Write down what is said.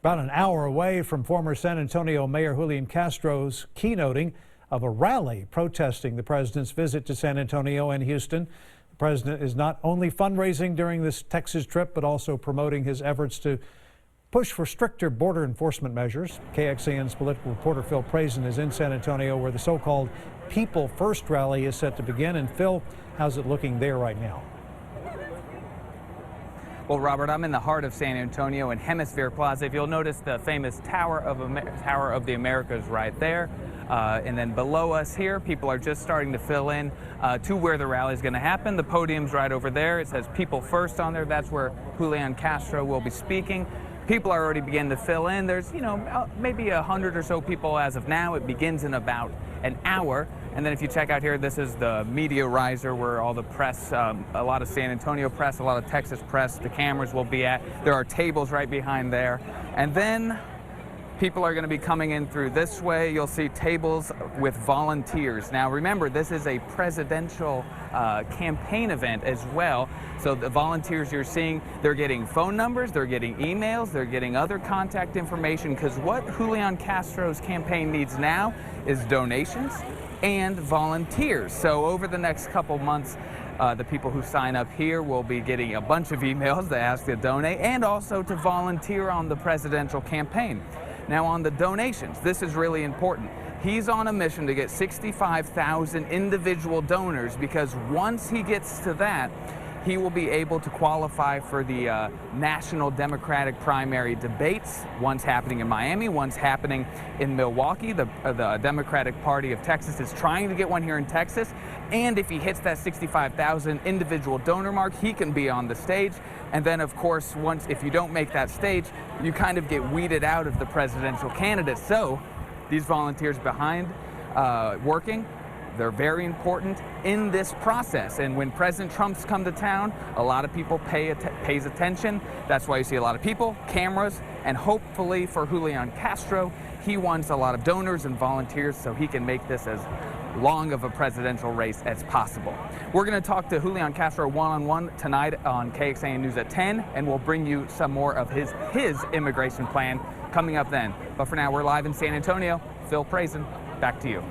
About an hour away from former San Antonio Mayor Julian Castro's keynoting of a rally protesting the president's visit to San Antonio and Houston. The president is not only fundraising during this Texas trip, but also promoting his efforts to push for stricter border enforcement measures. KXAN's political reporter Phil Prazen is in San Antonio, where the so-called People First rally is set to begin. And Phil, how's it looking there right now? Well, Robert, I'm in the heart of San Antonio in Hemisphere Plaza. If you'll notice, the famous Tower of the Americas right there. And then below us here, people are just starting to fill in to where the rally is going to happen. The podium's right over there. It says People First on there. That's where Julian Castro will be speaking. People are already beginning to fill in. There's, maybe 100 or so people as of now. It begins in about an hour. And then if you check out here, this is the media riser where all the press, a lot of San Antonio press, a lot of Texas press, the cameras will be at. There are tables right behind there. And then people are going to be coming in through this way. You'll see tables with volunteers. Now remember, this is a presidential campaign event as well. So the volunteers you're seeing, they're getting phone numbers, they're getting emails, they're getting other contact information, because what Julian Castro's campaign needs now is donations and volunteers. So over the next couple months, the people who sign up here will be getting a bunch of emails that ask to donate and also to volunteer on the presidential campaign. Now on the donations, this is really important. He's on a mission to get 65,000 individual donors, because once he gets to that, he will be able to qualify for the national Democratic primary debates. One's happening in Miami, one's happening in Milwaukee. The Democratic Party of Texas is trying to get one here in Texas. And if he hits that 65,000 individual donor mark, he can be on the stage. And then, of course, if you don't make that stage, you kind of get weeded out of the presidential candidate. So these volunteers behind working, they're very important in this process. And when President Trump's come to town, a lot of people pays attention. That's why you see a lot of people, cameras, and hopefully for Julian Castro, he wants a lot of donors and volunteers so he can make this as long of a presidential race as possible. We're going to talk to Julian Castro one-on-one tonight on KXAN News at 10, and we'll bring you some more of his immigration plan coming up then. But for now, we're live in San Antonio. Phil Prazen, back to you.